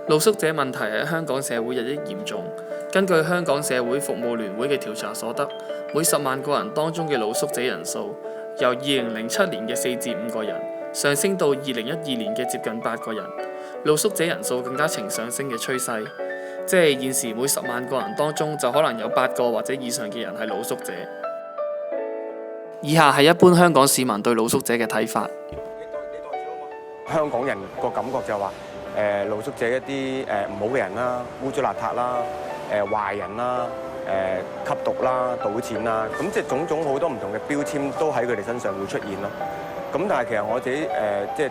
露宿者問題喺香港社會日益嚴重。根據香港社會服務聯會嘅調查所得，每10萬個人當中嘅露宿者人數，由2007年嘅4至5個人，上升到2012年嘅接近8個人。露宿者人數更加呈上升嘅趨勢，即係現時每10萬個人當中就可能有8個或者以上嘅人係露宿者。以下係一般香港市民對露宿者嘅睇法。香港人個感覺就係話，露宿者一啲唔好嘅人啦，污糟邋遢啦，壞人啦，吸毒啦、賭錢啦，咁即係種種好多唔同嘅標籤都喺佢哋身上會出現咯。咁但係其實我自己即係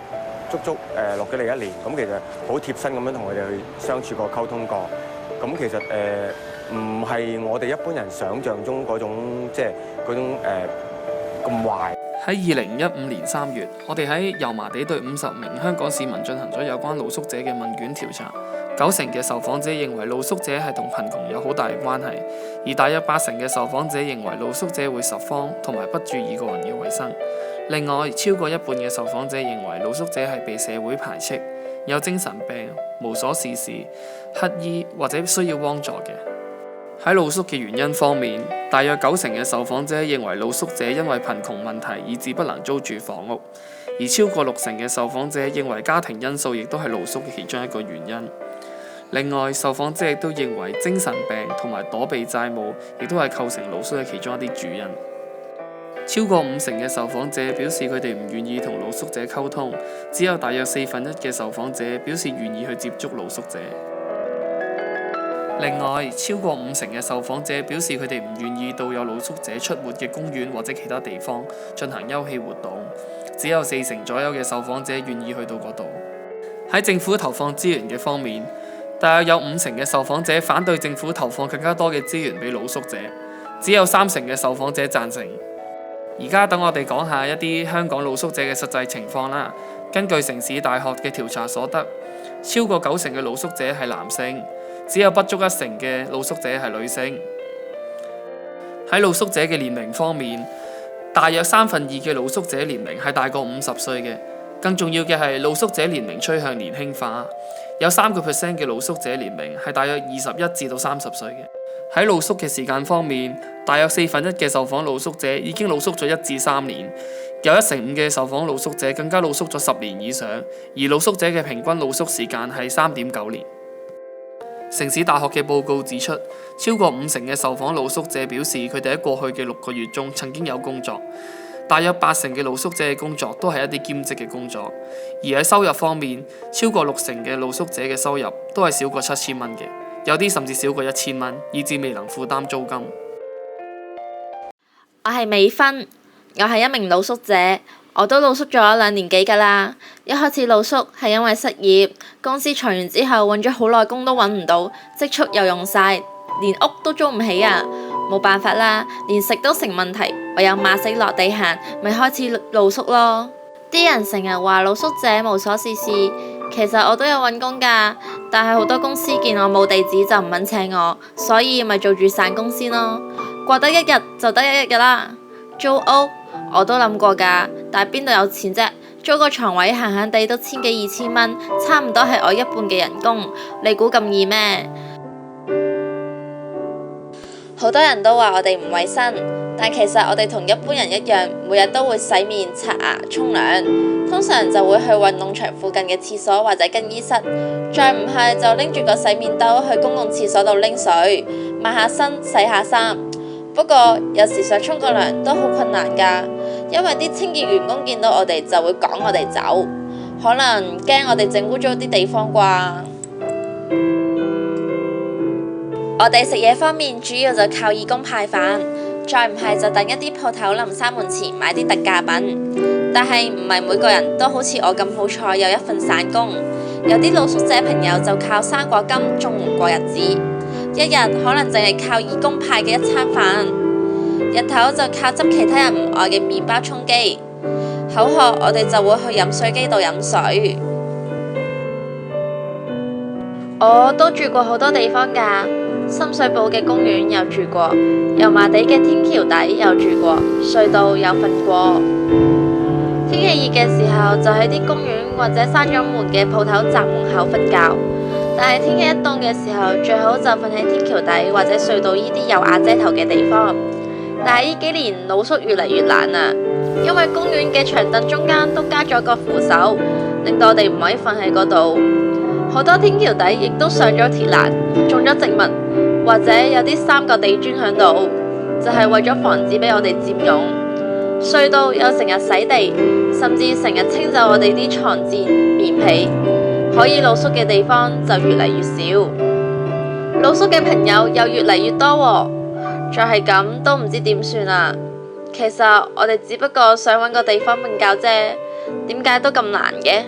足足落咗嚟1年，咁其實好貼身咁樣同佢哋去相處過、溝通過。咁其實唔係我哋一般人想像中嗰種即係嗰種咁壞。喺2015年3月，我哋喺油麻地對50名香港市民進行咗有關露宿者嘅問卷調查，90%嘅受訪者認為露宿者係同貧窮有好大嘅關係，而大約80%嘅受訪者認為露宿者會拾荒同埋不注意個人嘅衞生。另外，超過一半嘅受訪者認為露宿者係被社會排斥、有精神病、無所事事、乞兒或者需要幫助嘅。喺露宿嘅原因方面，大約90%嘅受訪者認為露宿者因為貧窮問題以致不能租住房屋，而超過60%嘅受訪者認為家庭因素亦都係露宿嘅其中一個原因。另外，受訪者亦都認為精神病同埋躲避債務亦都係構成露宿嘅其中一啲主因。超過50%嘅受訪者表示佢哋唔願意同露宿者溝通，只有大約1/4嘅受訪者表示願意去接觸露宿者。另外，超過50%嘅受訪者表示佢哋唔願意到有露宿者出沒嘅公園或者其他地方進行休憩活動，只有40%左右嘅受訪者願意去到嗰度。喺政府投放資源嘅方面，大約有50%嘅受訪者反對政府投放更加多嘅資源俾露宿者，只有30%嘅受訪者贊成。而家等我哋講下一啲香港露宿者嘅實際情況啦。根據城市大學嘅調查所得，超過90%嘅露宿者係男性，只有不足1成嘅露宿者係女性。喺露宿者嘅年齡方面，大約2/3嘅露宿者年齡係大過50歲嘅。更重要嘅係露宿者年齡趨向年輕化，有3%嘅露宿者年齡係大約21至到30歲嘅。喺露宿嘅時間方面，大約1/4嘅受訪露宿者已經露宿咗1至3年，有1/5嘅受訪露宿者更加露宿咗10年以上，而露宿者嘅平均露宿時間係3.9年。城市大學嘅報告指出，超過50%嘅受訪露宿者表示佢哋喺過去嘅6個月中曾經有工作，大約80%嘅露宿者嘅工作都係一啲兼職嘅工作，而喺收入方面，超過60%嘅露宿者嘅收入都係少過7000蚊嘅，有啲甚至少過1000蚊，以致未能負擔租金。我係美芬，我係一名露宿者，我都露宿咗2年幾㗎啦。一開始露宿係因為失業，公司裁員之後揾咗好耐工都揾唔到，積蓄又用晒，連屋都租唔起啊！冇辦法啦，連食都成問題，唯有馬死落地行，咪開始露宿咯。啲人成日話露宿者無所事事，其實我都有揾工㗎，但係好多公司見我冇地址就唔肯請我，所以咪做住散工先咯。過得一日就得一日㗎啦。租屋我都諗過㗎，但係邊度有錢啫？租個床位閒閒地都1000幾2000蚊，差唔多係我一半嘅人工，你估咁易咩？好多人都話我哋唔衛生，但其實我哋同一般人一樣，每日都會洗面、刷牙、沖涼，通常就會去運動場附近嘅廁所或者更衣室，再唔係就拎住個洗面兜去公共廁所度拎水、抹下身、洗下衫。不過有時想沖個涼都好困難㗎，因為啲清潔員工見到我哋就會趕我哋走，可能驚我哋整污糟啲地方啩。我哋食嘢方面主要就靠義工派飯，再唔係就等一啲鋪頭臨閂門前買啲特價品。但係唔係每個人都好似我咁好彩有一份散工，有啲露宿者朋友就靠生果金綜援過日子，一日可能淨係靠義工派嘅一餐飯，日頭就靠執其他人唔愛嘅麵包充飢，口渴我哋就會去飲水機度飲水。我都住過好多地方㗎，深水埗嘅公園有住過，油麻地嘅天橋底有住過，隧道有瞓過。天氣熱嘅時候就喺啲公園或者閂咗門嘅鋪頭閘門口瞓覺，但係天氣一凍嘅時候，最好就瞓喺天橋底或者隧道呢啲有瓦遮頭嘅地方。但係呢幾年露宿越嚟越難啦，因為公園嘅長凳中間都加咗個扶手，令到我哋唔可以瞓喺嗰度。好多天橋底亦都上咗鐵欄，種咗植物，或者有啲三角地磚喺度，就係為咗防止俾我哋佔用。隧道又成日洗地，甚至成日清走我哋啲床墊、棉被，可以露宿嘅地方就越嚟越少，露宿嘅朋友又越嚟越多喎。再係咁都唔知點算啦。其實我哋只不過想揾個地方瞓覺啫，點解都咁難嘅？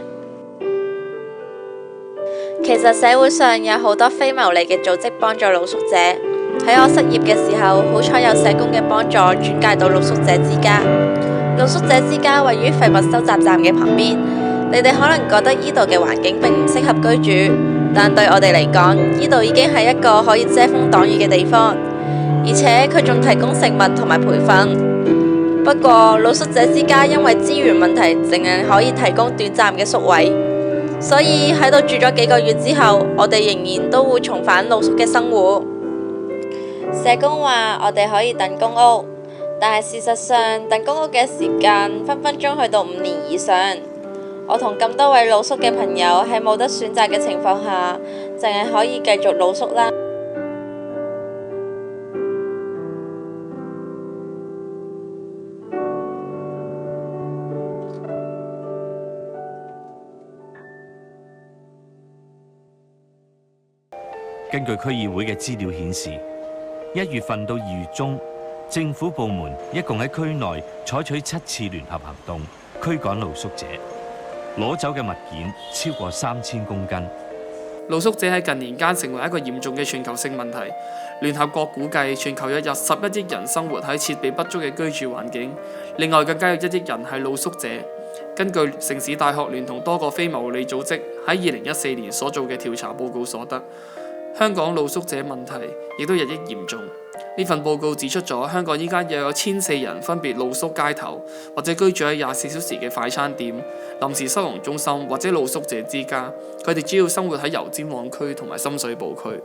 其實社會上有好多非牟利嘅組織幫助露宿者。喺我失業嘅時候，好彩有社工嘅幫助，轉介到露宿者之家。露宿者之家位於廢物收集站嘅旁邊。你哋可能覺得呢度嘅環境並唔適合居住，但對我哋嚟講，呢度已經係一個可以遮風擋雨嘅地方，而且佢仲提供食物同埋培訓。不過露宿者之家因為資源問題，淨係可以提供短暫嘅宿位，所以喺度住咗幾個月之後，我哋仍然都會重返露宿嘅生活。社工話我哋可以等公屋，但係事實上等公屋嘅時間分分鐘去到5年以上。我同咁多位露宿嘅朋友喺冇得選擇嘅情況下，淨係可以繼續露宿啦。根據區議會嘅資料顯示，1月份到2月中，政府部門一共喺區內採取7次聯合行動，驅趕露宿者，攞走嘅物件超過3000公斤。露宿者喺近年間成為一個嚴重嘅全球性問題。聯合國估計，全球有約11億人生活喺設備不足嘅居住環境，另外更加有1億人係露宿者。根據城市大學聯同多個非牟利組織喺2014年所做嘅調查報告所得，香港露宿者問題亦都日益嚴重。呢份報告指出咗，香港依家又有1400人分別露宿街頭，或者居住喺24小時嘅快餐店、臨時收容中心或者露宿者之家。佢哋主要生活喺油尖旺區同埋深水埗區。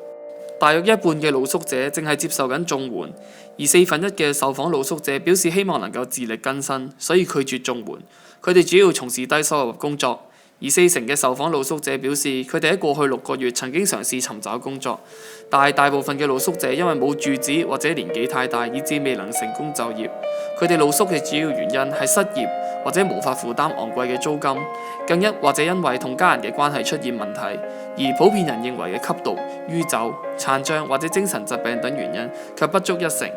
大約一半嘅露宿者正係接受緊綜援，而1/4嘅受訪露宿者表示希望能夠自力更生，所以拒絕綜援。佢哋主要從事低收入工作。而40%嘅受訪露宿者表示，佢哋喺過去6個月曾經嘗試尋找工作，但係大部分嘅露宿者因為冇住址或者年紀太大，以致未能成功就業。佢哋露宿嘅主要原因係失業或者無法負擔昂貴嘅租金，或者因為同家人嘅關係出現問題。而普遍人認為嘅吸毒、酗酒、殘障或者精神疾病等原因卻不足1成。